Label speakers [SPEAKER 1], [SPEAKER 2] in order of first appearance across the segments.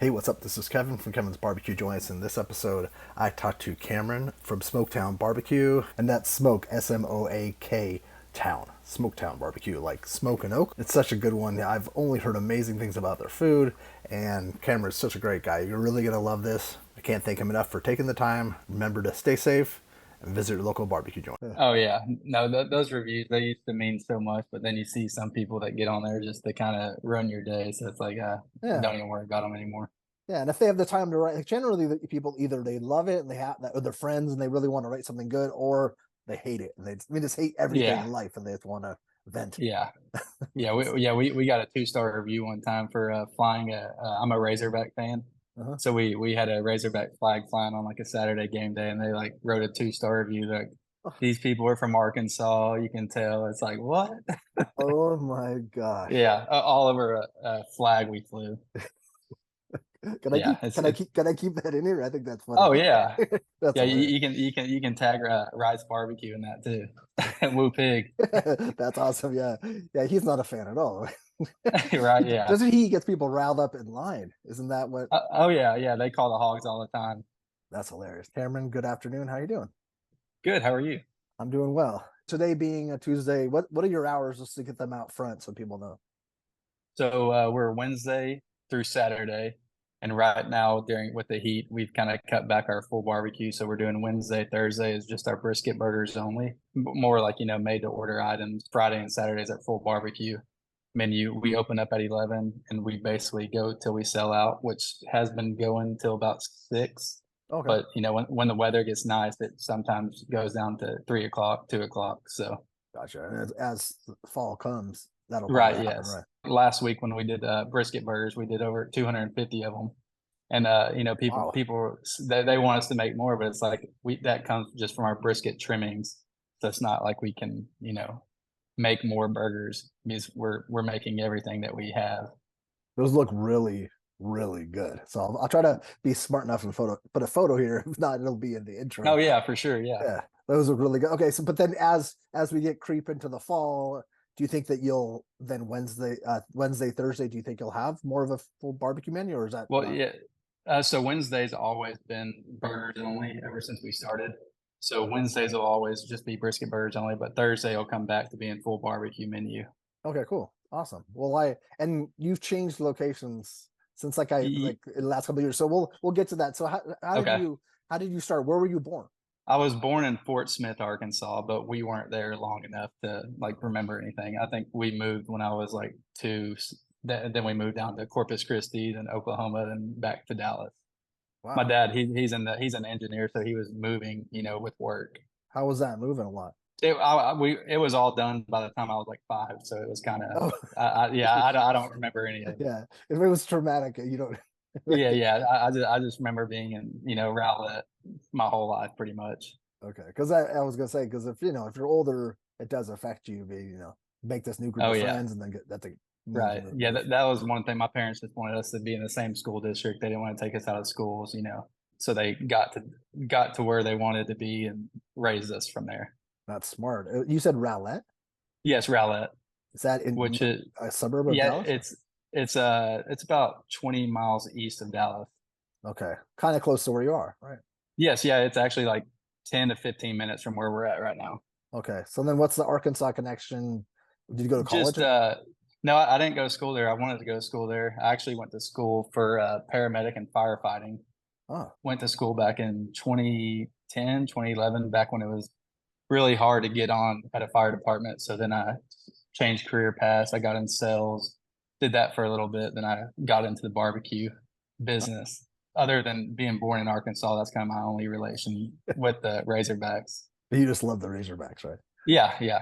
[SPEAKER 1] Hey, what's up? This is Kevin from Kevin's Barbecue Joints. In this episode, I talked to Cameron from Smoak Town BBQ, and that's Smoak, Smoak Town. Smoak Town BBQ, like smoke and oak. It's such a good one. I've only heard amazing things about their food, and Cameron's such a great guy. You're really going to love this. I can't thank him enough for taking the time. Remember to stay safe and visit your local barbecue joint.
[SPEAKER 2] Oh yeah, no, those reviews they used to mean so much, but then you see some people that get on there just to kind of run your day. So it's like,
[SPEAKER 1] Yeah.
[SPEAKER 2] don't even worry about them anymore.
[SPEAKER 1] Yeah, and if they have the time to write, like generally the people either they love it and they have that with their friends and they really want to write something good, or they hate it and they just hate everything in
[SPEAKER 2] Yeah,
[SPEAKER 1] life and they just want to vent.
[SPEAKER 2] yeah, we got a 2-star review one time for flying a. I'm a Razorback fan,
[SPEAKER 1] Uh-huh.
[SPEAKER 2] so we had a Razorback flag flying on like a Saturday game day, and they like wrote a 2-star review like these people are from Arkansas. You can tell. It's like what?
[SPEAKER 1] Oh my gosh.
[SPEAKER 2] Yeah, all over a flag we flew. Yeah,
[SPEAKER 1] Can I keep that in here? I think that's funny.
[SPEAKER 2] Oh yeah,
[SPEAKER 1] That's
[SPEAKER 2] yeah.
[SPEAKER 1] hilarious.
[SPEAKER 2] You can tag Rice Barbecue in that too. Woo pig,
[SPEAKER 1] That's awesome. Yeah. Yeah, he's not a fan at all.
[SPEAKER 2] right? Yeah.
[SPEAKER 1] Doesn't he gets people riled up in line? Isn't that what
[SPEAKER 2] Oh yeah, yeah. They call the hogs all the time.
[SPEAKER 1] that's hilarious. Cameron, good afternoon. How you doing?
[SPEAKER 2] Good. How are you?
[SPEAKER 1] I'm doing well. Today being a Tuesday, what are your hours just to get them out front so people know?
[SPEAKER 2] So we're Wednesday through Saturday, and right now during with the heat, we've kind of cut back our full barbecue. So we're doing Wednesday, Thursday is just our brisket burgers only, more like made to order items. Friday and Saturdays at full barbecue menu. We open up at 11, and we basically go till we sell out, which has been going till about 6.
[SPEAKER 1] Okay.
[SPEAKER 2] But when the weather gets nice, it sometimes goes down to 3 o'clock, 2 o'clock. So
[SPEAKER 1] Gotcha. And as fall comes, that'll probably
[SPEAKER 2] right,
[SPEAKER 1] happen,
[SPEAKER 2] yes.
[SPEAKER 1] right?
[SPEAKER 2] Last week when we did brisket burgers, we did over 250 of them. And people
[SPEAKER 1] Wow.
[SPEAKER 2] people they want us to make more, but it's like we that comes just from our brisket trimmings. So it's not like we can, make more burgers because we're making everything that we have.
[SPEAKER 1] Those look really, really good. So I'll try to be smart enough and put a photo here. If not, it'll be in the
[SPEAKER 2] Oh
[SPEAKER 1] intro.
[SPEAKER 2] yeah, for sure. Yeah.
[SPEAKER 1] Yeah, those are really good. Okay, so but then as we get creep into the fall, do you think that you'll then Wednesday, Thursday, do you think you'll have more of a full barbecue menu, or is that
[SPEAKER 2] Well,
[SPEAKER 1] not?
[SPEAKER 2] yeah. So Wednesday's always been burgers only ever since we started. So Wednesdays will always just be brisket burgers only, but Thursday will come back to being full barbecue menu.
[SPEAKER 1] Okay, cool. Awesome. Well, and you've changed locations since like I
[SPEAKER 2] Ye-
[SPEAKER 1] like in the last couple of years. So we'll get to that. So
[SPEAKER 2] Okay.
[SPEAKER 1] how did you start? Where were you born?
[SPEAKER 2] I was born in Fort Smith, Arkansas, but we weren't there long enough to like remember anything. I think we moved when I was like 2. Then we moved down to Corpus Christi, then Oklahoma, then back to Dallas. My
[SPEAKER 1] Wow.
[SPEAKER 2] dad, he's an engineer, so he was moving, with work.
[SPEAKER 1] How was that moving a lot?
[SPEAKER 2] It was all done by the time I was like 5, so it was kind of,
[SPEAKER 1] Oh,
[SPEAKER 2] yeah, I don't remember any of it.
[SPEAKER 1] yeah. If it was traumatic, you don't.
[SPEAKER 2] Yeah. I just remember being in, Rowlett my whole life pretty much.
[SPEAKER 1] Okay, because I was gonna say because if you're older, it does affect you. Make this new group
[SPEAKER 2] Oh
[SPEAKER 1] of
[SPEAKER 2] yeah.
[SPEAKER 1] friends and then get that to move.
[SPEAKER 2] Right. Yeah, that was one thing. My parents just wanted us to be in the same school district. They didn't want to take us out of schools, So they got to where they wanted to be and raised us from there.
[SPEAKER 1] That's smart. You said Rowlett.
[SPEAKER 2] Yes, Rowlett,
[SPEAKER 1] Is that in
[SPEAKER 2] which is
[SPEAKER 1] a suburb of
[SPEAKER 2] yeah,
[SPEAKER 1] Dallas?
[SPEAKER 2] it's about 20 miles east of Dallas.
[SPEAKER 1] Okay, kind of close to where you are, right?
[SPEAKER 2] Yes, yeah, it's actually like 10 to 15 minutes from where we're at right now.
[SPEAKER 1] Okay, so then what's the Arkansas connection? Did you go to college?
[SPEAKER 2] Just no, I didn't go to school there. I wanted to go to school there. I actually went to school for paramedic and firefighting.
[SPEAKER 1] Oh,
[SPEAKER 2] Went to school back in 2010, 2011, back when it was really hard to get on at a fire department. So then I changed career paths. I got in sales, did that for a little bit. Then I got into the barbecue business. Other than being born in Arkansas, that's kind of my only relation with the Razorbacks.
[SPEAKER 1] you just love the Razorbacks, right?
[SPEAKER 2] Yeah, yeah,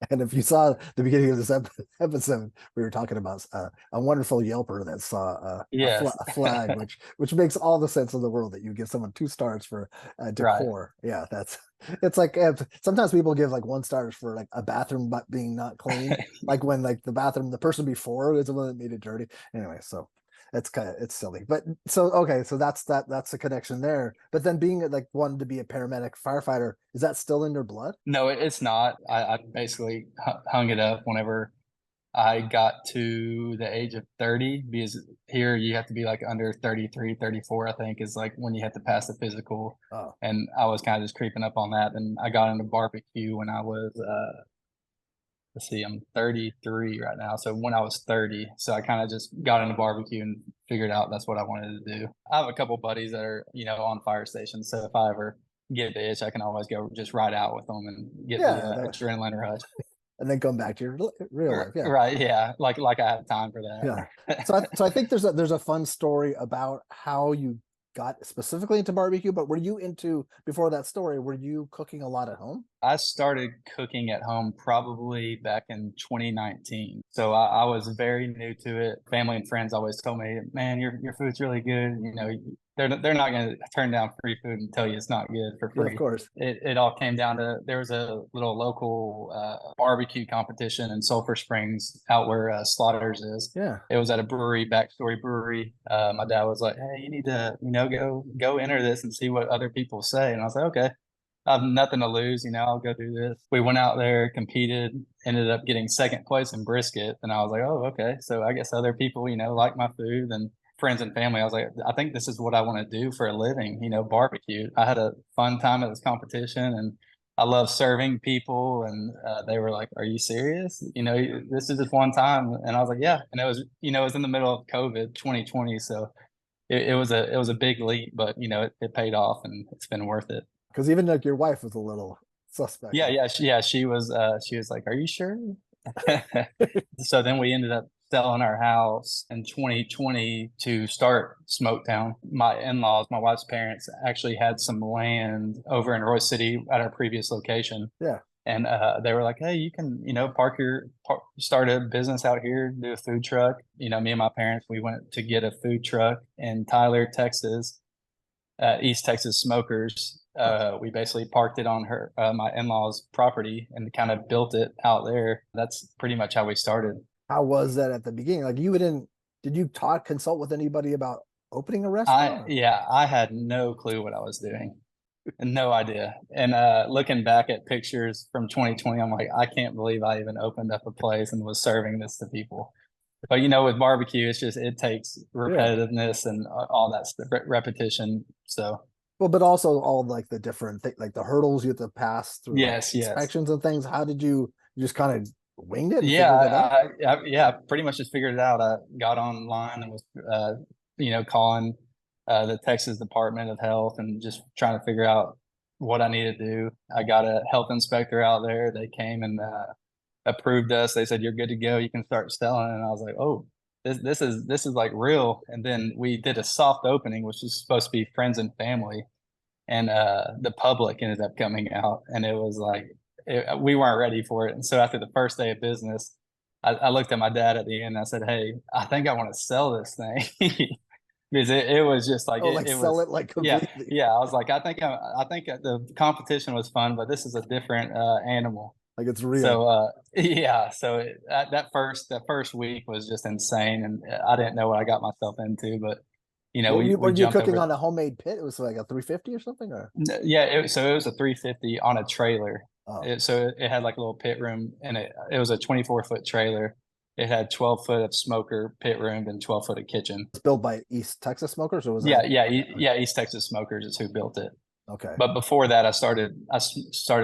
[SPEAKER 1] And if you saw the beginning of this episode, we were talking about a wonderful Yelper that saw
[SPEAKER 2] yes,
[SPEAKER 1] a flag, which makes all the sense in the world that you give someone 2 stars for
[SPEAKER 2] right.
[SPEAKER 1] decor. Yeah, that's it's like sometimes people give like 1 stars for like a bathroom but being not clean, like when like the person before is the one that made it dirty. Anyway, so it's silly, but so okay, so that's the connection there. But then being like wanting to be a paramedic firefighter, is that still in your blood?
[SPEAKER 2] No, it's not. I basically hung it up whenever I got to the age of 30 because here you have to be like under 33, 34, I think is like when you have to pass the physical.
[SPEAKER 1] Oh,
[SPEAKER 2] And I was kind of just creeping up on that. And I got into barbecue when I was, let's see, I'm 33 right now. So when I was 30, so I kind of just got into barbecue and figured out that's what I wanted to do. I have a couple buddies that are, on fire stations. So if I ever get the itch, I can always go just ride out with them and get the
[SPEAKER 1] yeah,
[SPEAKER 2] adrenaline rush.
[SPEAKER 1] and then come back to your real life. Yeah,
[SPEAKER 2] Right. Yeah. Like I have time for
[SPEAKER 1] yeah.
[SPEAKER 2] that.
[SPEAKER 1] So I think there's a fun story about how you got specifically into barbecue. But were you into before that story? Were you cooking a lot at home?
[SPEAKER 2] I started cooking at home probably back in 2019. So I was very new to it. Family and friends always told me, "Man, your food's really good. They're not going to turn down free food and tell you it's not good for
[SPEAKER 1] Yeah, of
[SPEAKER 2] free."
[SPEAKER 1] course.
[SPEAKER 2] It all came down to there was a little local barbecue competition in Sulphur Springs out where Slaughter's is.
[SPEAKER 1] Yeah,
[SPEAKER 2] It was at a brewery, Backstory Brewery. My dad was like, "Hey, you need to go enter this and see what other people say." And I was like, "Okay." I have nothing to lose, I'll go do this. We went out there, competed, ended up getting second place in brisket. And I was like, oh, okay. So I guess other people, like my food and friends and family. I was like, I think this is what I want to do for a living, barbecue. I had a fun time at this competition and I love serving people. And they were like, are you serious? This is just one time. And I was like, yeah. And it was in the middle of COVID 2020. So it was a big leap, but it paid off and it's been worth it.
[SPEAKER 1] because even like your wife was a little suspect.
[SPEAKER 2] Yeah, she was like, "Are you sure?" So then we ended up selling our house in 2020 to start Smoak Town. My in-laws, my wife's parents, actually had some land over in Royce City at our previous location,
[SPEAKER 1] Yeah.
[SPEAKER 2] and they were like, "Hey, you can, start a business out here, do a food truck." Me and my parents, we went to get a food truck in Tyler, Texas, East Texas Smokers.
[SPEAKER 1] Huh.
[SPEAKER 2] We basically parked it on my in-laws' property and kind of built it out there. That's pretty much how we started.
[SPEAKER 1] How was that at the beginning? Like you didn't, did you talk, consult with anybody about opening a
[SPEAKER 2] I
[SPEAKER 1] restaurant?
[SPEAKER 2] yeah, I had no clue what I was doing. No idea. And looking back at pictures from 2020, I'm like, I can't believe I even opened up a place and was serving this to people. But with barbecue, it's just it takes
[SPEAKER 1] Yeah.
[SPEAKER 2] repetitiveness and all that repetition. So
[SPEAKER 1] Well, but also all like the different like the hurdles you have to pass through, like
[SPEAKER 2] yes.
[SPEAKER 1] inspections and things. How did you just kind of winged it and
[SPEAKER 2] Yeah,
[SPEAKER 1] figured it out?
[SPEAKER 2] yeah, pretty much just figured it out. I got online and was, calling the Texas Department of Health and just trying to figure out what I needed to do. I got a health inspector out there. They came and approved us. They said, "You're good to go. You can start selling." And I was like, "Oh, this is like real." And then we did a soft opening, which was supposed to be friends and family, and the public ended up coming out, and it was like we weren't ready for it. And so after the first day of business, I looked at my dad at the end and I said, "Hey, I think I want to sell this thing." Because it was just like
[SPEAKER 1] Oh, like
[SPEAKER 2] it
[SPEAKER 1] sell
[SPEAKER 2] was
[SPEAKER 1] it like
[SPEAKER 2] yeah,
[SPEAKER 1] completely.
[SPEAKER 2] yeah. I was like, I think the competition was fun, but this is a different animal.
[SPEAKER 1] Like it's real.
[SPEAKER 2] So yeah, so that first week was just insane, and I didn't know what I got myself into, but
[SPEAKER 1] Were
[SPEAKER 2] we
[SPEAKER 1] you
[SPEAKER 2] jumped
[SPEAKER 1] cooking
[SPEAKER 2] over.
[SPEAKER 1] on a homemade pit? It was like a 350 or something, or
[SPEAKER 2] Yeah, so it was a 350 on a trailer.
[SPEAKER 1] oh,
[SPEAKER 2] So it had like a little pit room, and it was a 24-foot trailer. It had 12 foot of smoker pit room and 12 foot of kitchen.
[SPEAKER 1] it's built by East Texas Smokers, or was
[SPEAKER 2] Yeah,
[SPEAKER 1] that
[SPEAKER 2] yeah, yeah. East Texas Smokers is who built it.
[SPEAKER 1] okay?
[SPEAKER 2] But before that, I started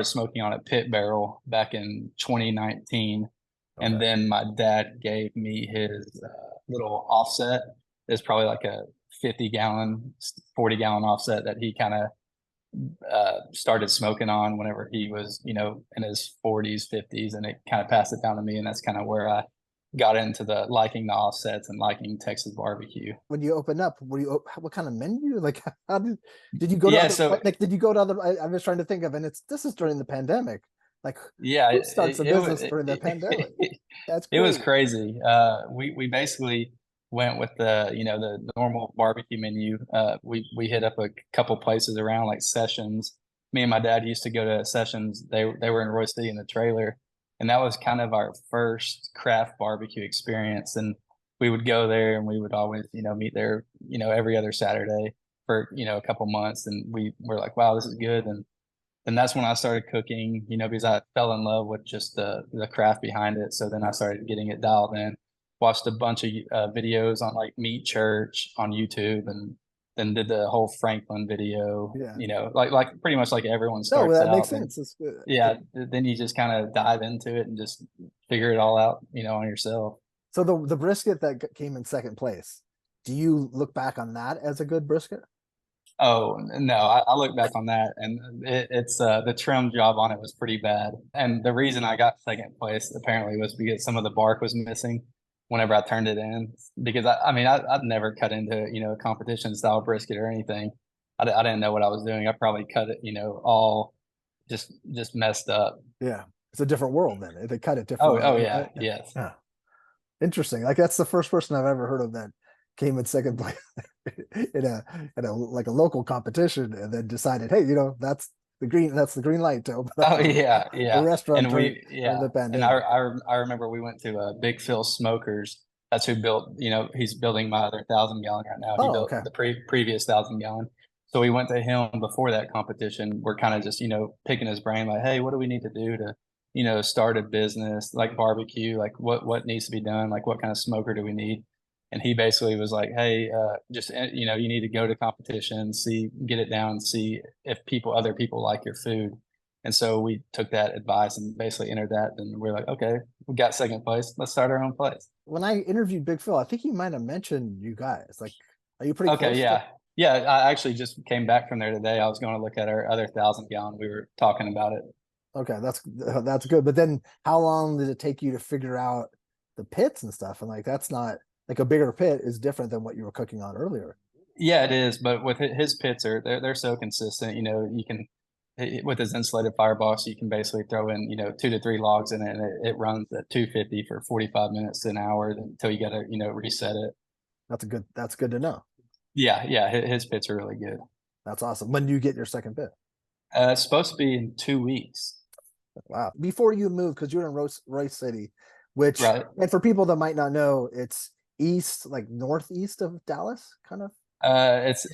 [SPEAKER 2] smoking on a pit barrel back in 2019, and
[SPEAKER 1] Okay.
[SPEAKER 2] then my dad gave me his little offset. It's probably like a 50-gallon, 40-gallon offset that he kind of started smoking on whenever he was, in his 40s, 50s, and it kind of passed it down to me, and that's kind of where I got into the liking the offsets and liking Texas barbecue.
[SPEAKER 1] When you open up, were you what kind of menu? Like, how did you go to
[SPEAKER 2] Yeah,
[SPEAKER 1] other?
[SPEAKER 2] so
[SPEAKER 1] Like, did you go to other? I'm just trying to think of, and it's this is during the pandemic. Like,
[SPEAKER 2] yeah,
[SPEAKER 1] who starts a business during the pandemic? That's
[SPEAKER 2] it was
[SPEAKER 1] crazy.
[SPEAKER 2] crazy. We basically went with the normal barbecue menu. We hit up a couple places around like Sessions. Me and my dad used to go to Sessions. They were in Royce City in the trailer, and that was kind of our first craft barbecue experience. And we would go there, and we would always meet there every other Saturday for a couple months. And we were like, wow, this is good. And then that's when I started cooking, because I fell in love with just the craft behind it. So then I started getting it dialed in, watched a bunch of videos on like Meat Church on YouTube, and then did the whole Franklin video,
[SPEAKER 1] Yeah.
[SPEAKER 2] like pretty much like everyone
[SPEAKER 1] No,
[SPEAKER 2] starts
[SPEAKER 1] that makes
[SPEAKER 2] out. And
[SPEAKER 1] sense. It's good.
[SPEAKER 2] yeah, then you just kind of dive into it and just figure it all out, on yourself.
[SPEAKER 1] So the brisket that came in second place, do you look back on that as a good brisket?
[SPEAKER 2] Oh no, I look back on that, and it's the trim job on it was pretty bad. And the reason I got second place apparently was because some of the bark was missing whenever I turned it in. Because I mean, I'd never cut into a competition style brisket or anything. I didn't know what I was doing. I probably cut it, all just messed up.
[SPEAKER 1] Yeah. It's a different world then. They cut it
[SPEAKER 2] Oh,
[SPEAKER 1] differently.
[SPEAKER 2] oh
[SPEAKER 1] Right?
[SPEAKER 2] yeah, yes.
[SPEAKER 1] Yeah. Interesting. Like that's the first person I've ever heard of that came in second place in a like a local competition and then decided, hey, that's the green light to open up
[SPEAKER 2] Oh yeah,
[SPEAKER 1] a
[SPEAKER 2] yeah.
[SPEAKER 1] restaurant
[SPEAKER 2] And
[SPEAKER 1] during the
[SPEAKER 2] and I
[SPEAKER 1] pandemic.
[SPEAKER 2] I, I remember we went to Big Phil Smokers. That's who built, he's building my other 1,000 gallon right now. He
[SPEAKER 1] Oh,
[SPEAKER 2] built
[SPEAKER 1] okay.
[SPEAKER 2] the previous 1,000 gallon. So we went to him before that competition. We're kind of just, picking his brain like, hey, what do we need to do to, start a business like barbecue? Like what needs to be done? Like what kind of smoker do we need? And he basically was like, hey, just, you need to go to competitions, get it down, see if other people like your food. And so we took that advice and basically entered that. And we're like, okay, we got second place. Let's start our own place.
[SPEAKER 1] When I interviewed Big Phil, I think he might have mentioned you guys. Like, are you pretty
[SPEAKER 2] Okay,
[SPEAKER 1] close to?
[SPEAKER 2] yeah. Yeah, I actually just came back from there today. I was going to look at our other 1,000 gallon. We were talking about it.
[SPEAKER 1] Okay, that's good. But then how long did it take you to figure out the pits and stuff? And like that's not like a bigger pit is different than what you were cooking on earlier.
[SPEAKER 2] Yeah, it is. But with his pits they're so consistent. You can with his insulated firebox, you can basically throw in 2 to 3 logs in it, and it runs at 250 for 45 minutes to an hour until you got to reset it.
[SPEAKER 1] That's good to know.
[SPEAKER 2] Yeah, yeah, his pits are really good.
[SPEAKER 1] That's awesome. When do you get your second pit?
[SPEAKER 2] It's supposed to be in 2 weeks.
[SPEAKER 1] Wow. Before you moved, because you're in Royce City, which,
[SPEAKER 2] Right.
[SPEAKER 1] and for people that might not know, it's east, like northeast of Dallas, kind of
[SPEAKER 2] It's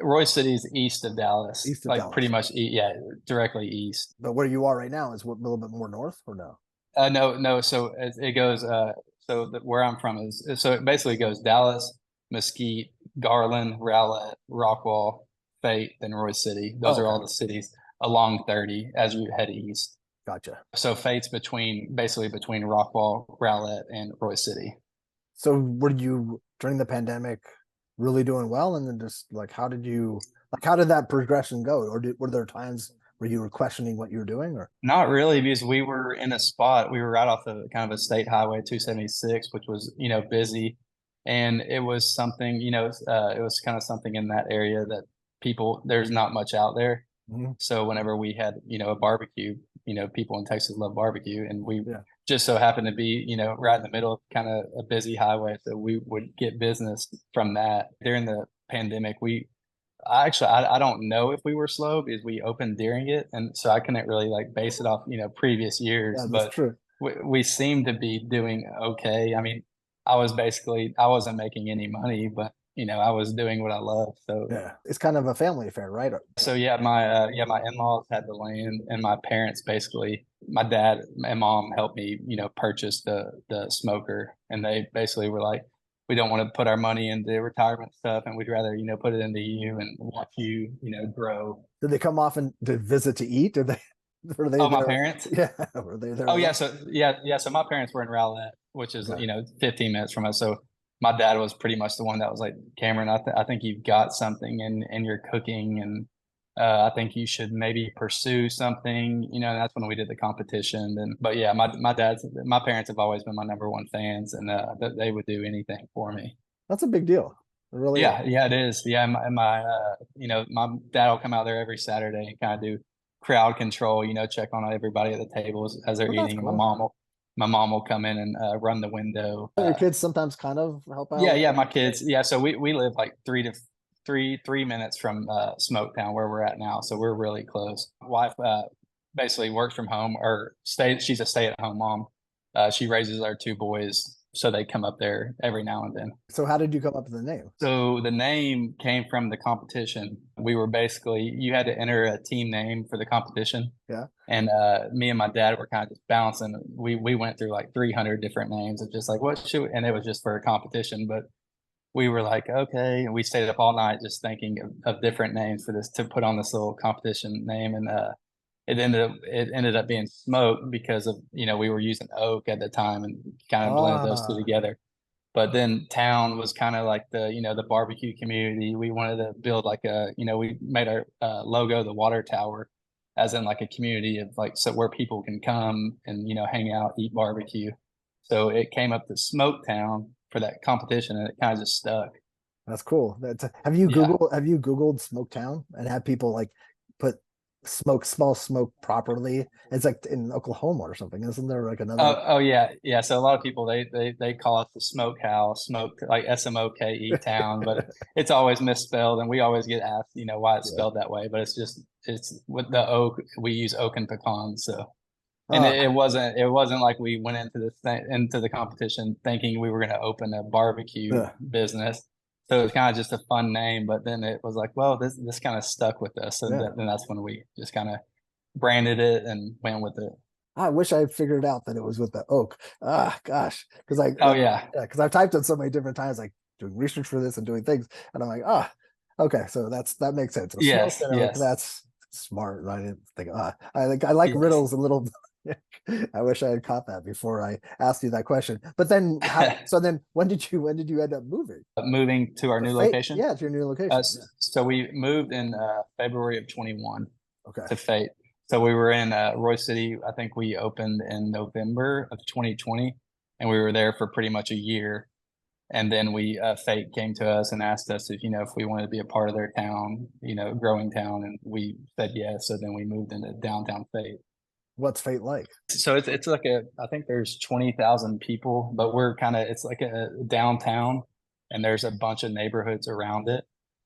[SPEAKER 2] Roy City's east of Dallas,
[SPEAKER 1] east of
[SPEAKER 2] like pretty
[SPEAKER 1] Dallas.
[SPEAKER 2] much, yeah, directly east.
[SPEAKER 1] But where you are right now is what, a little bit more north or no?
[SPEAKER 2] No, no. So it goes. Where I'm from so it basically goes Dallas, Mesquite, Garland, Rowlett, Rockwall, Fate, then Roy City.
[SPEAKER 1] Oh,
[SPEAKER 2] Those are
[SPEAKER 1] okay.
[SPEAKER 2] all the cities along 30 as you head east.
[SPEAKER 1] Gotcha.
[SPEAKER 2] So Fate's basically between Rockwall, Rowlett, and Roy City.
[SPEAKER 1] So were you during the pandemic really doing well? And then just like, how did that progression go? Or were there times where you were questioning what you were doing or?
[SPEAKER 2] Not really, because we were in a spot. We were right off of kind of a state highway 276, which was busy, and it was something. It was kind of something in that area that there's not much out there.
[SPEAKER 1] Mhm.
[SPEAKER 2] So whenever we had a barbecue, people in Texas love barbecue, and we
[SPEAKER 1] Yeah.
[SPEAKER 2] just so happened to be right in the middle of kind of a busy highway, so we would get business from that. During the pandemic, I don't know if we were slow because we opened during it, and so I couldn't really like base it off previous years,
[SPEAKER 1] Yeah, that's
[SPEAKER 2] but
[SPEAKER 1] true.
[SPEAKER 2] we seem to be doing okay. I mean, I wasn't making any money, but I was doing what I love. So
[SPEAKER 1] Yeah. It's kind of a family affair, right?
[SPEAKER 2] yeah, my in-laws had the land, and my parents basically, my dad and mom helped me purchase the smoker, and they basically were like, we don't want to put our money into retirement stuff, and we'd rather put it into you and watch you grow.
[SPEAKER 1] Did they come often to visit to eat? Did they were they
[SPEAKER 2] Oh, my
[SPEAKER 1] there?
[SPEAKER 2] parents.
[SPEAKER 1] Yeah. Were they there?
[SPEAKER 2] Oh yeah, so my parents were in Rowlett, which is
[SPEAKER 1] Okay.
[SPEAKER 2] 15 minutes from us. So my dad was pretty much the one that was like, Cameron, I think you've got something in your cooking, and I think you should maybe pursue something. And that's when we did the competition. And but yeah, my parents have always been my number one fans, and they would do anything for me.
[SPEAKER 1] That's a big deal. It really is.
[SPEAKER 2] Yeah, yeah, it is. Yeah, my dad will come out there every Saturday and kind of do crowd control. Check on everybody at the tables as they're
[SPEAKER 1] Well, that's
[SPEAKER 2] eating. And
[SPEAKER 1] cool.
[SPEAKER 2] my mom will come in and run the window.
[SPEAKER 1] Your kids sometimes kind of help out
[SPEAKER 2] Yeah,
[SPEAKER 1] with
[SPEAKER 2] yeah,
[SPEAKER 1] that.
[SPEAKER 2] my kids. Yeah, so we live like 3 minutes from Smoak Town where we're at now, so we're really close. Wife basically works from home or stays. She's a stay-at-home mom. She raises our two boys so they come up there every now and then.
[SPEAKER 1] So how did you come up with the name?
[SPEAKER 2] So the name came from the competition. We were basically, you had to enter a team name for the competition.
[SPEAKER 1] Yeah.
[SPEAKER 2] And me and my dad were kind of just bouncing. We went through like 300 different names of just like, what should we, and it was just for a competition. But we were like, okay. And we stayed up all night just thinking of different names for this to put on this little competition name. And it ended up being Smoke because of, we were using oak at the time and kind of blended those two
[SPEAKER 1] Ah,
[SPEAKER 2] together. But then town was kind of like the barbecue community. We wanted to build like we made our logo the water tower, as in like a community of like, so where people can come and hang out, eat barbecue. So it came up to Smoke Town for that competition, and it kind of just stuck.
[SPEAKER 1] that's cool.
[SPEAKER 2] Yeah.
[SPEAKER 1] Have you Googled Smoke Town and had people like put smoke, small smoke properly? It's like in Oklahoma or something. Isn't there like another?
[SPEAKER 2] Oh yeah, yeah. So a lot of people they call it the smokehouse, smoke like SMOKE town, but it's always misspelled, and we always get asked, why it's
[SPEAKER 1] Yeah.
[SPEAKER 2] spelled that way. But it's with the oak. We use oak and pecan, so and
[SPEAKER 1] Ah,
[SPEAKER 2] it wasn't like we went into into the competition thinking we were going to open a barbecue
[SPEAKER 1] yeah.
[SPEAKER 2] business. So it was kind of just a fun name, but then it was like, well, this kind of stuck with us, and
[SPEAKER 1] Yeah.
[SPEAKER 2] then that's when we just kind of branded it and went with it.
[SPEAKER 1] I wish I had figured out that it was with the oak. Ah, gosh, because
[SPEAKER 2] Oh yeah.
[SPEAKER 1] yeah, because I've typed it so many different times, like doing research for this and doing things, and I'm like, okay, so that makes sense. A smoked
[SPEAKER 2] Yes,
[SPEAKER 1] and oak,
[SPEAKER 2] yes,
[SPEAKER 1] that's smart. And I didn't think, I like
[SPEAKER 2] yes.
[SPEAKER 1] riddles a little. I wish I had caught that before I asked you that question. But then, so then, when did you end up moving
[SPEAKER 2] Moving to our
[SPEAKER 1] to
[SPEAKER 2] new
[SPEAKER 1] Fate?
[SPEAKER 2] location.
[SPEAKER 1] Yeah, to your new location. Yeah.
[SPEAKER 2] So we moved in February of 21
[SPEAKER 1] Okay.
[SPEAKER 2] to Fate. So we were in Roy City. I think we opened in November of 2020, and we were there for pretty much a year. And then Fate came to us and asked us if we wanted to be a part of their town, growing town, and we said yes. So then we moved into downtown Fate.
[SPEAKER 1] What's Fate like?
[SPEAKER 2] So it's like I think there's 20,000 people, but it's like a downtown, and there's a bunch of neighborhoods around it.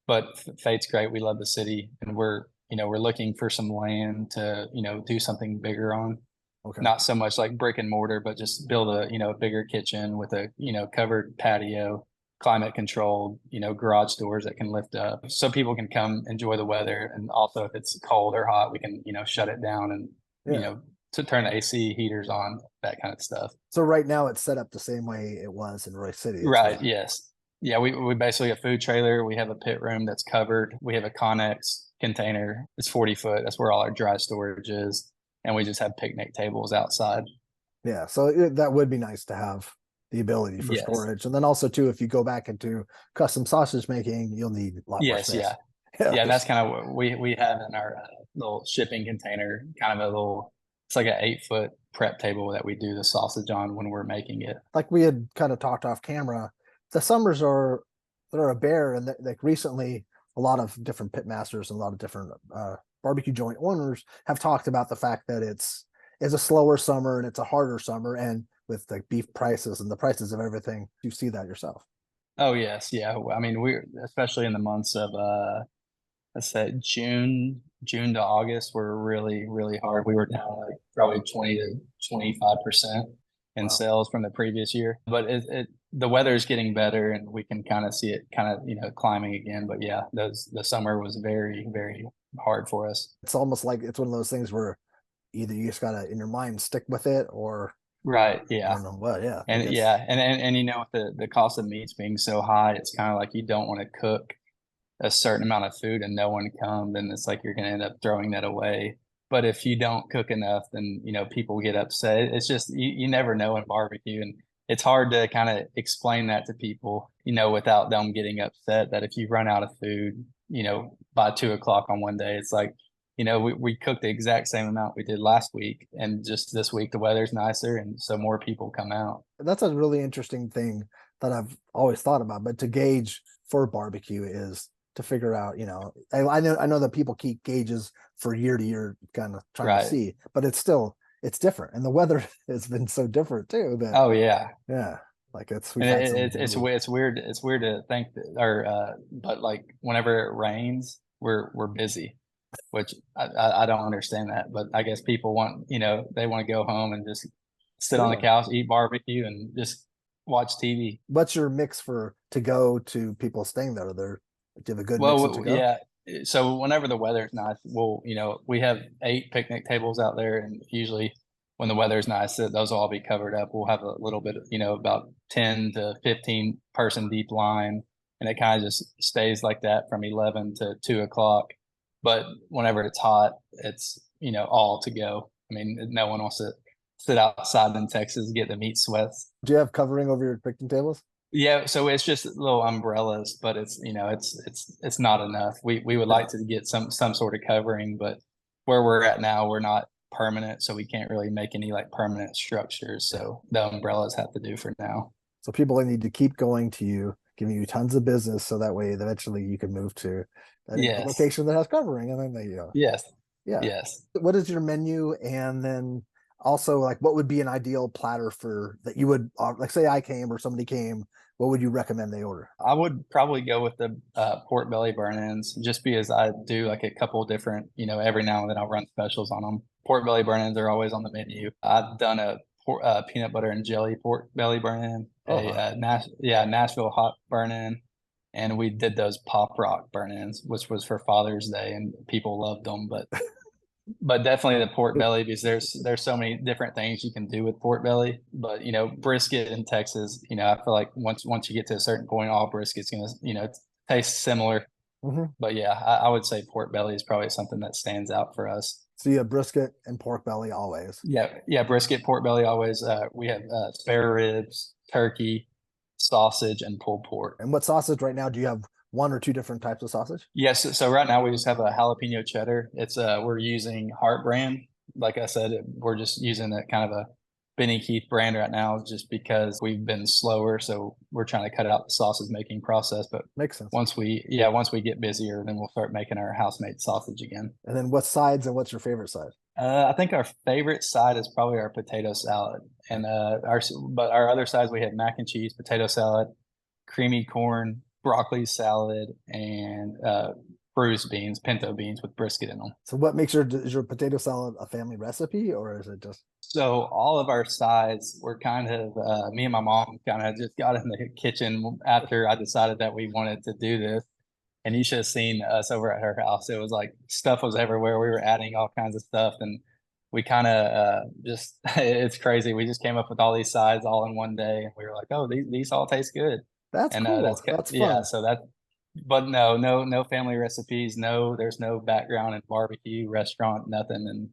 [SPEAKER 2] But Fate's great. We love the city, and we're looking for some land to do something bigger on.
[SPEAKER 1] Okay.
[SPEAKER 2] Not so much like brick and mortar, but just build a bigger kitchen with a covered patio, climate controlled, garage doors that can lift up, so people can come enjoy the weather. And also, if it's cold or hot, we can shut it down and you
[SPEAKER 1] Yeah.
[SPEAKER 2] know to turn the AC heaters on, that kind of stuff.
[SPEAKER 1] So right now it's set up the same way it was in Roy City. It's
[SPEAKER 2] Right. Yes. Yeah. We basically a food trailer. We have a pit room that's covered. We have a Connex container. It's 40 foot. That's where all our dry storage is. And we just have picnic tables outside.
[SPEAKER 1] yeah. So that would be nice to have the ability for
[SPEAKER 2] Yes.
[SPEAKER 1] storage, and then also too, if you go back into custom sausage making, you'll need a lot more
[SPEAKER 2] Yes.
[SPEAKER 1] space.
[SPEAKER 2] Yeah.
[SPEAKER 1] Yeah.
[SPEAKER 2] Yeah. That's kind of what we have in our little shipping container, kind of it's like an 8 foot prep table that we do the sausage on when we're making it.
[SPEAKER 1] Like we had kind of talked off camera, the summers are a bear, and like recently, a lot of different pit masters and a lot of different barbecue joint owners have talked about the fact that it's a slower summer and it's a harder summer, and with like beef prices and the prices of everything, you see that yourself.
[SPEAKER 2] Oh, yes. Yeah. I mean, we're especially in the months of let's say June to August were really, really hard. We were down like probably 20 to 25% in
[SPEAKER 1] Wow.
[SPEAKER 2] sales from the previous year. But the weather is getting better, and we can kind of see it kind of, climbing again. But yeah, the summer was very, very hard for us.
[SPEAKER 1] It's almost like it's one of those things where either you just gotta in your mind stick with it, or
[SPEAKER 2] Right.
[SPEAKER 1] I
[SPEAKER 2] Yeah.
[SPEAKER 1] don't know what. Yeah, I
[SPEAKER 2] And
[SPEAKER 1] guess.
[SPEAKER 2] yeah, and with the cost of meats being so high, it's kind of like you don't want to cook a certain amount of food and no one come, then it's like you're going to end up throwing that away. But if you don't cook enough, then people get upset. It's just you never know in barbecue, and it's hard to kind of explain that to people, without them getting upset. That if you run out of food, by 2 o'clock on one day, it's like we cooked the exact same amount we did last week, and just this week the weather's nicer, and so more people come out.
[SPEAKER 1] That's a really interesting thing that I've always thought about. But to gauge for barbecue is to figure out, I know that people keep gauges for year to year, kind of trying to
[SPEAKER 2] Right.
[SPEAKER 1] see, but it's different, and the weather has been so different too that
[SPEAKER 2] Oh yeah.
[SPEAKER 1] yeah, like we've
[SPEAKER 2] And
[SPEAKER 1] had some
[SPEAKER 2] it's
[SPEAKER 1] really
[SPEAKER 2] it's weird. It's weird to think that, or but like whenever it rains, we're busy, which I don't understand that. But I guess people want they want to go home and just sit on the
[SPEAKER 1] yeah.
[SPEAKER 2] couch, eat barbecue, and just watch TV.
[SPEAKER 1] What's your mix for to go to people staying there? Do you have a good mix of to
[SPEAKER 2] Well,
[SPEAKER 1] go?
[SPEAKER 2] yeah. So whenever the weather's nice, we have 8 picnic tables out there, and usually when the weather's nice, those will all be covered up. We'll have a little bit, about 10 to 15 person deep line, and it kind of just stays like that from 11 to 2 o'clock. But whenever it's hot, it's, all to go. I mean, no one wants to sit outside in Texas, get the meat sweats.
[SPEAKER 1] Do you have covering over your picnic tables?
[SPEAKER 2] Yeah, so it's just little umbrellas, but it's not enough. We would
[SPEAKER 1] Yeah.
[SPEAKER 2] like to get some sort of covering, but where we're at now, we're not permanent, so we can't really make any like permanent structures. So the umbrellas have to do for now.
[SPEAKER 1] So people need to keep going to you, giving you tons of business, so that way eventually you can move to a
[SPEAKER 2] Yes,
[SPEAKER 1] location that has covering, and then
[SPEAKER 2] yes,
[SPEAKER 1] yeah.
[SPEAKER 2] yes.
[SPEAKER 1] What is your menu, and then also like what would be an ideal platter for that you would like say I came or somebody came, what would you recommend they order?
[SPEAKER 2] I would probably go with the pork belly burn-ins, just because I do like a couple different, every now and then I'll run specials on them. Pork belly burn-ins are always on the menu. I've done a peanut butter and jelly pork belly burn-in,
[SPEAKER 1] Oh,
[SPEAKER 2] Nashville hot burn-in, and we did those pop rock burn-ins, which was for Father's Day, and people loved them. But definitely the pork belly, because there's so many different things you can do with pork belly. But brisket in Texas, I feel like once you get to a certain point, all brisket's gonna taste similar.
[SPEAKER 1] mhm.
[SPEAKER 2] But yeah, I would say pork belly is probably something that stands out for us.
[SPEAKER 1] So you have brisket and pork belly always.
[SPEAKER 2] Yeah, brisket, pork belly always. We have spare ribs, turkey, sausage, and pulled pork.
[SPEAKER 1] And what sausage right now? Do you have one or two different types of sausage?
[SPEAKER 2] Yes, so right now we just have a jalapeno cheddar. It's we're using Heart brand. Like I said, we're just using a kind of a Benny Keith brand right now, just because we've been slower. So we're trying to cut out the sausage making process. But
[SPEAKER 1] Makes sense.
[SPEAKER 2] once we get busier, then we'll start making our house made sausage again.
[SPEAKER 1] And then what sides and what's your favorite side?
[SPEAKER 2] I think our favorite side is probably our potato salad, and our other sides we have mac and cheese, potato salad, creamy corn, broccoli salad, and bruised beans, pinto beans with brisket in them.
[SPEAKER 1] So what makes is your potato salad a family recipe, or is it just
[SPEAKER 2] So all of our sides were kind of me and my mom kind of just got in the kitchen after I decided that we wanted to do this. And you should have seen us over at her house. It was like stuff was everywhere. We were adding all kinds of stuff, and we kind of just it's crazy. We just came up with all these sides all in one day, and we were like, "Oh, these all taste good."
[SPEAKER 1] that's
[SPEAKER 2] And
[SPEAKER 1] cool. That's
[SPEAKER 2] yeah.
[SPEAKER 1] fun.
[SPEAKER 2] So that, but no family recipes. No, there's no background in barbecue restaurant, nothing. And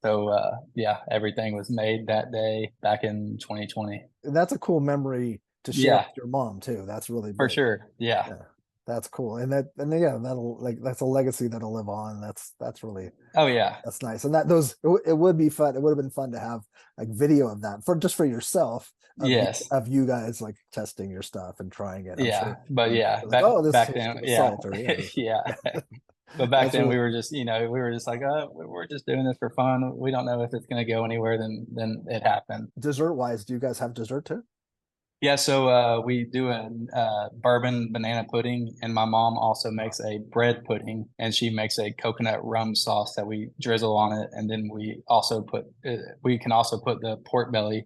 [SPEAKER 2] so yeah, everything was made that day back in 2020.
[SPEAKER 1] And that's a cool memory to share
[SPEAKER 2] Yeah,
[SPEAKER 1] with your mom too. That's really
[SPEAKER 2] for
[SPEAKER 1] big.
[SPEAKER 2] sure. Yeah.
[SPEAKER 1] Yeah. That's cool. And yeah, that'll like that's a legacy that'll live on. That's really
[SPEAKER 2] Oh yeah.
[SPEAKER 1] that's nice. And that those it would be fun. It would have been fun to have like video of that for just for yourself
[SPEAKER 2] Yes.
[SPEAKER 1] of you guys like testing your stuff and trying it. I'm
[SPEAKER 2] Yeah,
[SPEAKER 1] sure.
[SPEAKER 2] but yeah,
[SPEAKER 1] Like, oh, this
[SPEAKER 2] back
[SPEAKER 1] tastes
[SPEAKER 2] then,
[SPEAKER 1] good
[SPEAKER 2] yeah,
[SPEAKER 1] salt or yeah.
[SPEAKER 2] yeah. But back
[SPEAKER 1] That's
[SPEAKER 2] then
[SPEAKER 1] really
[SPEAKER 2] we were just, we were just like, we're just doing this for fun. We don't know if it's going to go anywhere. Then it happened.
[SPEAKER 1] dessert wise. Do you guys have dessert too?
[SPEAKER 2] Yeah, so we do a bourbon banana pudding, and my mom also makes a bread pudding, and she makes a coconut rum sauce that we drizzle on it, and then we can also put the pork belly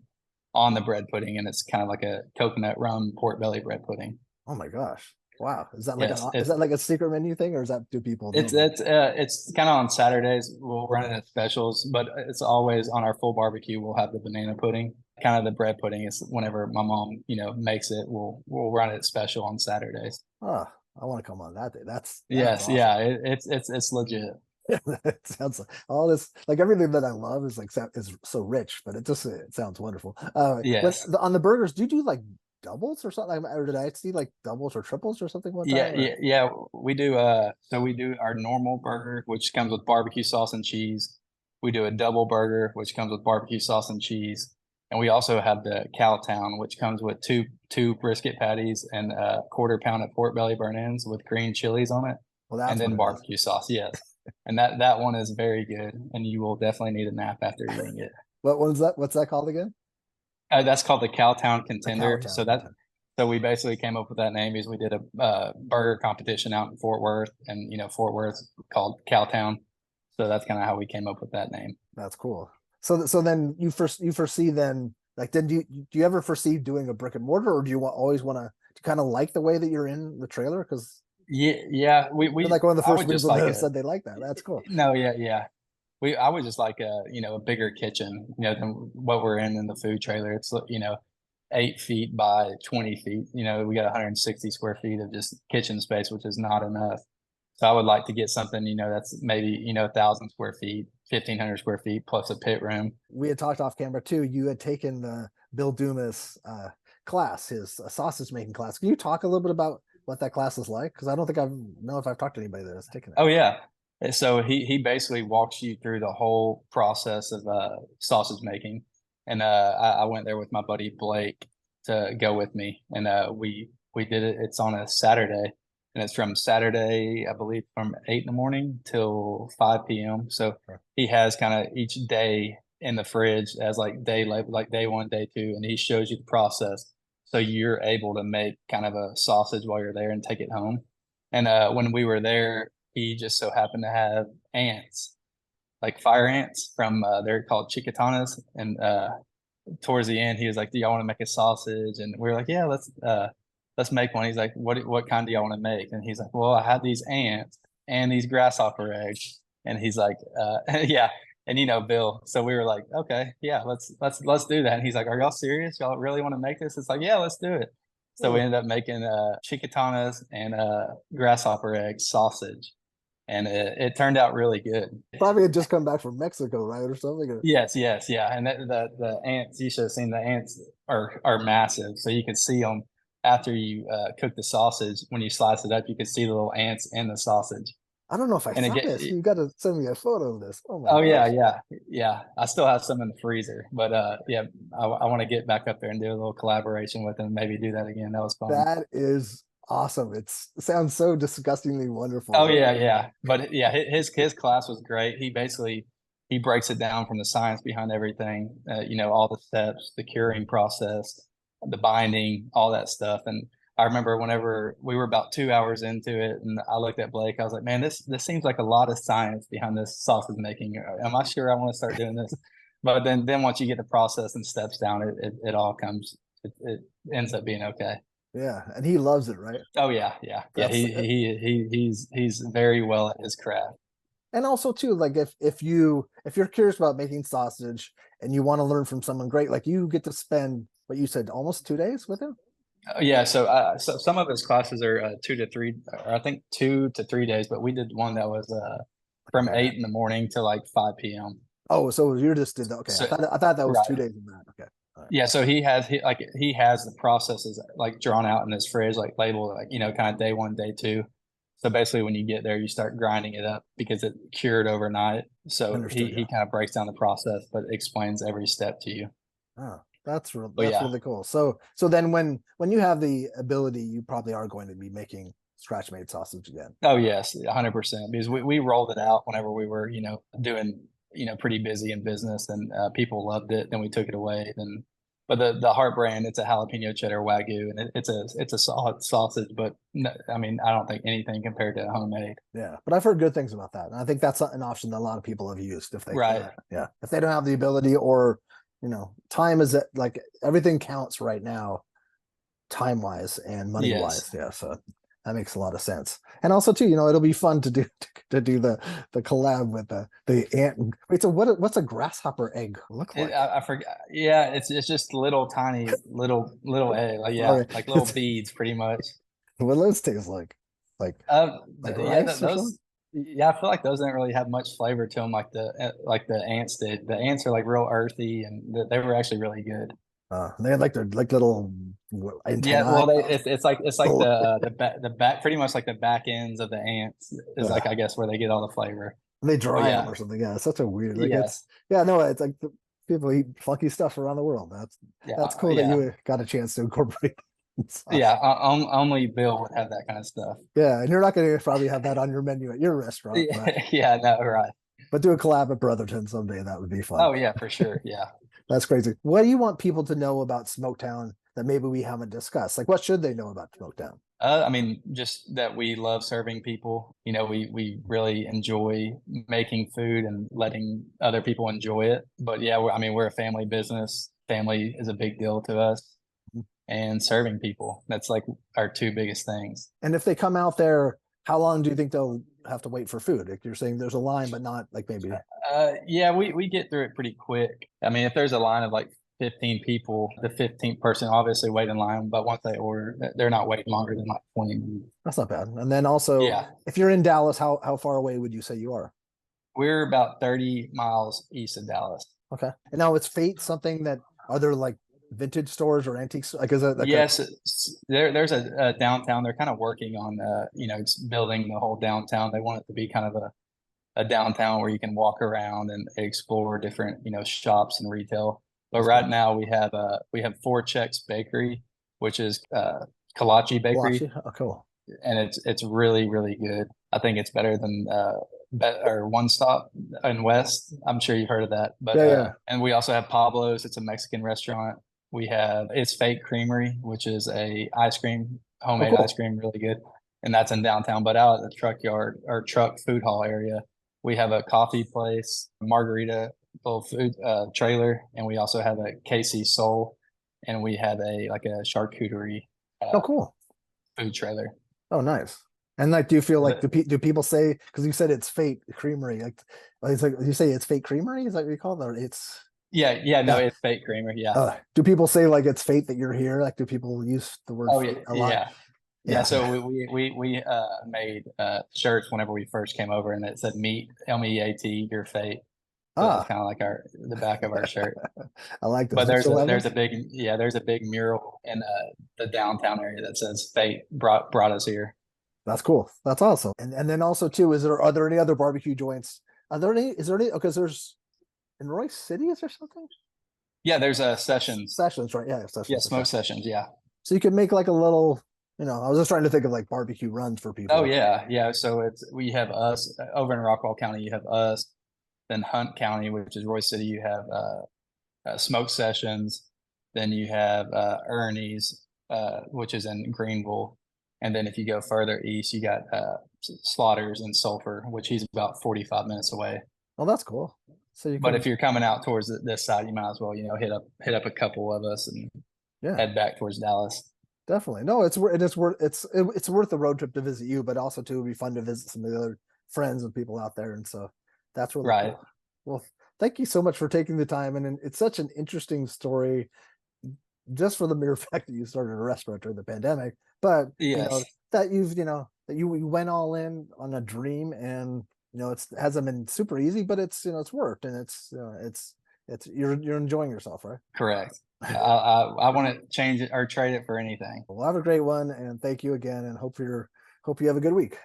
[SPEAKER 2] on the bread pudding, and it's kind of like a coconut rum pork belly bread pudding.
[SPEAKER 1] Oh my gosh. Wow. Is that like
[SPEAKER 2] Yes,
[SPEAKER 1] is that like a secret menu thing or is that do people know about?
[SPEAKER 2] it's kind of on Saturdays. We'll run it as specials, but it's always on our full barbecue. We'll have the banana pudding. Kind of the bread pudding is whenever my mom, makes it. We'll run it special on Saturdays.
[SPEAKER 1] Oh, I want to come on that day. That's
[SPEAKER 2] Yes,
[SPEAKER 1] awesome.
[SPEAKER 2] yeah, it's legit.
[SPEAKER 1] It sounds like all this like everything that I love is like is so rich, but it sounds wonderful.
[SPEAKER 2] Yes.
[SPEAKER 1] On the burgers, do you do like doubles or something? Or did I see like doubles or triples or something one
[SPEAKER 2] Yeah,
[SPEAKER 1] time? Or
[SPEAKER 2] yeah, yeah. We do so we do our normal burger, which comes with barbecue sauce and cheese. We do a double burger, which comes with barbecue sauce and cheese. And we also have the Cowtown, which comes with two brisket patties and a quarter pound of pork belly burn-ins with green chilies on it,
[SPEAKER 1] well,
[SPEAKER 2] and
[SPEAKER 1] that's what
[SPEAKER 2] then
[SPEAKER 1] it is.
[SPEAKER 2] barbecue sauce. Yes. And that one is very good, and you will definitely need a nap after eating it.
[SPEAKER 1] What was that? What's that called again?
[SPEAKER 2] That's called the Cowtown
[SPEAKER 1] The
[SPEAKER 2] Contender.
[SPEAKER 1] Cowtown content.
[SPEAKER 2] So we basically came up with that name because we did a burger competition out in Fort Worth, and Fort Worth called Cowtown. So that's kind of how we came up with that name.
[SPEAKER 1] That's cool. So then you foresee then Like, then do you ever foresee doing a brick and mortar, or do you always want to kind of like the way that you're in the trailer? Because
[SPEAKER 2] Yeah.
[SPEAKER 1] you're like one of the
[SPEAKER 2] I
[SPEAKER 1] first
[SPEAKER 2] would just
[SPEAKER 1] people
[SPEAKER 2] like
[SPEAKER 1] that have
[SPEAKER 2] a
[SPEAKER 1] said they like that. That's cool.
[SPEAKER 2] no, yeah. I would just like a bigger kitchen, than what we're in the food trailer. It's, 8 feet by 20 feet. We got 160 square feet of just kitchen space, which is not enough. So I would like to get something, that's maybe, 1,000 square feet, 1,500 square feet plus a pit room.
[SPEAKER 1] We had talked off camera too. You had taken the Bill Dumas class, his sausage making class. Can you talk a little bit about what that class is like? Because I don't think I know if I've talked to anybody that has taken it.
[SPEAKER 2] Oh yeah. And so he basically walks you through the whole process of sausage making. And I went there with my buddy Blake to go with me. And we did it. It's on a Saturday. And it's from Saturday, I believe, from 8 in the morning till 5 p.m. So he has kind of each day in the fridge as like day one, day two, and he shows you the process. So you're able to make kind of a sausage while you're there and take it home. And when we were there, he just so happened to have ants, like fire ants from they're called chicatanas. And towards the end, he was like, "Do y'all want to make a sausage?" And we were like, "Yeah, let's make one." He's like, "What kind do y'all want to make?" And he's like, "Well, I had these ants and these grasshopper eggs." And he's like, "Yeah." And Bill. So we were like, "Okay, yeah, let's do that." And he's like, "Are y'all serious? Y'all really want to make this?" It's like, "Yeah, let's do it." So we ended up making chicatanas and grasshopper egg sausage, and it turned out really good.
[SPEAKER 1] Probably had just come back from Mexico, right, or something.
[SPEAKER 2] Yes, yeah. And the ants, you should have seen the ants are massive. So you could see them after you cook the sausage. When you slice it up, you could see the little ants in the sausage.
[SPEAKER 1] I don't know if I
[SPEAKER 2] And
[SPEAKER 1] saw
[SPEAKER 2] again,
[SPEAKER 1] this. You got to send me a photo of this. Oh my
[SPEAKER 2] oh
[SPEAKER 1] gosh.
[SPEAKER 2] yeah. I still have some in the freezer, but yeah, I want to get back up there and do a little collaboration with them. Maybe do that again. That was fun.
[SPEAKER 1] That is awesome. It sounds so disgustingly wonderful.
[SPEAKER 2] Oh yeah. But yeah, his class was great. He breaks it down from the science behind everything. All the steps, the curing process, the binding, all that stuff. And I remember whenever we were about 2 hours into it, and I looked at Blake, I was like, "Man, this seems like a lot of science behind this sausage making. Am I sure I want to start doing this?" But then once you get the process and steps down, it all comes. It ends up being okay.
[SPEAKER 1] Yeah, and he loves it, right?
[SPEAKER 2] Oh yeah.
[SPEAKER 1] That's
[SPEAKER 2] He's very well at his craft.
[SPEAKER 1] and also too, like if you're curious about making sausage and you want to learn from someone great, like you get to spend what you said almost 2 days with him.
[SPEAKER 2] Yeah, so some of his classes are 2 to 3, or I think 2 to 3 days, but we did one that was from
[SPEAKER 1] Okay.
[SPEAKER 2] 8 in the morning to like 5 p.m.
[SPEAKER 1] Oh, so you just did that. Okay,
[SPEAKER 2] So
[SPEAKER 1] I thought that was
[SPEAKER 2] right,
[SPEAKER 1] 2 days in that. Okay. All right.
[SPEAKER 2] yeah. So he has the processes like drawn out in his fridge, like labeled, like kind of day one, day two. So basically, when you get there, you start grinding it up because it cured overnight. So
[SPEAKER 1] Understood.
[SPEAKER 2] he
[SPEAKER 1] Yeah.
[SPEAKER 2] kind of breaks down the process, but explains every step to you.
[SPEAKER 1] Oh,
[SPEAKER 2] But
[SPEAKER 1] that's
[SPEAKER 2] yeah,
[SPEAKER 1] really cool. So then when you have the ability, you probably are going to be making scratch made sausage again.
[SPEAKER 2] oh yes, 100%. Because we rolled it out whenever we were, doing, pretty busy in business, and people loved it. Then we took it away. Then, but the heart brand, it's a jalapeno cheddar wagyu, and it's a solid sausage. But no, I mean, I don't think anything compared to homemade.
[SPEAKER 1] Yeah, but I've heard good things about that, and I think that's an option that a lot of people have used if they
[SPEAKER 2] Right.
[SPEAKER 1] yeah, if they don't have the ability, or time is like everything counts right now, time wise and money wise.
[SPEAKER 2] Yes.
[SPEAKER 1] Yeah, so that makes a lot of sense. And also too, it'll be fun to do the collab with the ant. Wait, so what's a grasshopper egg look like?
[SPEAKER 2] I forgot. Yeah, it's just little tiny little egg. Like yeah,
[SPEAKER 1] Okay,
[SPEAKER 2] like little beads, pretty much.
[SPEAKER 1] what do those taste like? Like
[SPEAKER 2] Yeah,
[SPEAKER 1] rice or something?
[SPEAKER 2] those. Yeah, I feel like those didn't really have much flavor to them, like the ants did. The ants are like real earthy, and they were actually really good.
[SPEAKER 1] They had like their like little
[SPEAKER 2] Yeah,
[SPEAKER 1] antennae.
[SPEAKER 2] well, it's like the back, pretty much like the back ends of the ants is like,
[SPEAKER 1] Yeah.
[SPEAKER 2] I guess, where they get all the flavor.
[SPEAKER 1] And they
[SPEAKER 2] But
[SPEAKER 1] dry them
[SPEAKER 2] yeah,
[SPEAKER 1] or something. Yeah, it's such a weird. Like
[SPEAKER 2] yes,
[SPEAKER 1] yeah, no, it's like people eat funky stuff around the world. That's cool that
[SPEAKER 2] yeah,
[SPEAKER 1] you got a chance to incorporate
[SPEAKER 2] yeah.
[SPEAKER 1] sauce.
[SPEAKER 2] Only Bill would have that kind of stuff.
[SPEAKER 1] Yeah, and you're not going to probably have that on your menu at your restaurant, but
[SPEAKER 2] Yeah, no, right.
[SPEAKER 1] do a collab at Brotherton someday. That would be fun.
[SPEAKER 2] Oh yeah, for sure. Yeah.
[SPEAKER 1] That's crazy. What do you want people to know about Smoketown that maybe we haven't discussed? Like, what should they know about Smoketown?
[SPEAKER 2] I mean, just that we love serving people. We really enjoy making food and letting other people enjoy it. But yeah, I mean, we're a family business. family is a big deal to us, and serving people. That's like our two biggest things.
[SPEAKER 1] And if they come out there, how long do you think they'll have to wait for food? Like you're saying there's a line, but not like maybe.
[SPEAKER 2] Yeah, we get through it pretty quick. I mean, if there's a line of like 15 people, the 15th person obviously wait in line, but once they order, they're not waiting longer than like 20 minutes.
[SPEAKER 1] That's not bad. And then also,
[SPEAKER 2] Yeah,
[SPEAKER 1] if you're in Dallas, how far away would you say you are?
[SPEAKER 2] we're about 30 miles east of Dallas.
[SPEAKER 1] Okay. And now it's Fate something that are there like vintage stores or antiques? Like is it like a
[SPEAKER 2] Yes, there's a downtown. They're kind of working on, it's building the whole downtown. They want it to be kind of a downtown where you can walk around and explore different, shops and retail. But
[SPEAKER 1] that's
[SPEAKER 2] right
[SPEAKER 1] cool.
[SPEAKER 2] now we have Four Checks Bakery, which is Kolache Bakery,
[SPEAKER 1] Washi? Oh, cool.
[SPEAKER 2] and it's really really good. I think it's better than or One Stop in West. I'm sure you've heard of that. But
[SPEAKER 1] Yeah, yeah.
[SPEAKER 2] and we also have Pablo's. It's a Mexican restaurant. We have It's Fake Creamery, which is a ice cream,
[SPEAKER 1] Oh,
[SPEAKER 2] homemade ice
[SPEAKER 1] cool.
[SPEAKER 2] cream, really good. And that's in downtown. But out at the truck yard or truck food hall area, we have a coffee place, margarita little food trailer, and we also have a KC Soul, and we have a like a charcuterie
[SPEAKER 1] Oh,
[SPEAKER 2] uh,
[SPEAKER 1] cool.
[SPEAKER 2] food trailer.
[SPEAKER 1] Oh, nice. And like, do you feel like
[SPEAKER 2] But
[SPEAKER 1] do people say because you said it's Fate Creamery? Like it's like you say it's Fate Creamery? Is that what you call it? Or it's
[SPEAKER 2] yeah, no,
[SPEAKER 1] yeah.
[SPEAKER 2] it's Fake Creamer. Yeah.
[SPEAKER 1] Do people say like it's fate that you're here? Like, do people use the word
[SPEAKER 2] Oh yeah,
[SPEAKER 1] fate a lot?
[SPEAKER 2] yeah. Yeah,
[SPEAKER 1] Yeah.
[SPEAKER 2] so we made shirts whenever we first came over, and it said "Meet MEAT Your Fate." So that's
[SPEAKER 1] Ah,
[SPEAKER 2] kind of like the back of our shirt.
[SPEAKER 1] I like
[SPEAKER 2] But
[SPEAKER 1] those. You still have
[SPEAKER 2] there's a
[SPEAKER 1] those?
[SPEAKER 2] big mural in the downtown area that says "Fate brought us here."
[SPEAKER 1] That's cool. That's awesome. And then also too, are there any other barbecue joints? Are there any? Is there any? Because there's in Royce City, is there something?
[SPEAKER 2] Yeah, there's Sessions.
[SPEAKER 1] Sessions, right? Yeah,
[SPEAKER 2] Yeah,
[SPEAKER 1] Sessions. Okay.
[SPEAKER 2] Smoke Sessions. Yeah.
[SPEAKER 1] So you could make like a little. I was just trying to think of like barbecue runs for
[SPEAKER 2] Oh
[SPEAKER 1] people.
[SPEAKER 2] yeah, yeah. So we have us over in Rockwall County. You have us, then Hunt County, which is Royce City. You have Smoke Sessions. Then you have Ernie's, which is in Greenville. And then if you go further east, you got Slaughters and Sulphur, which he's about 45 minutes away.
[SPEAKER 1] Oh, that's cool. So you
[SPEAKER 2] But
[SPEAKER 1] can,
[SPEAKER 2] if you're coming out towards this side, you might as well, hit up a couple of us and
[SPEAKER 1] yeah,
[SPEAKER 2] head back towards Dallas.
[SPEAKER 1] definitely. No, it's worth the road trip to visit you, but also too, it'd be fun to visit some of the other friends and people out there, and so that's really
[SPEAKER 2] Right.
[SPEAKER 1] cool. Well, thank you so much for taking the time, and it's such an interesting story, just for the mere fact that you started a restaurant during the pandemic, but
[SPEAKER 2] Yes.
[SPEAKER 1] that you went all in on a dream, and it hasn't been super easy, but it's worked, and it's you're enjoying yourself, right?
[SPEAKER 2] Correct. I want to change it or trade it for anything.
[SPEAKER 1] Well, have a great one, and thank you again, and hope you have a good week.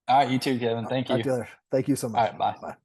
[SPEAKER 2] All right, you too, Kevin. Thank
[SPEAKER 1] Talk
[SPEAKER 2] you.
[SPEAKER 1] to you later. Thank you so
[SPEAKER 2] All
[SPEAKER 1] much.
[SPEAKER 2] right, bye.
[SPEAKER 1] Bye.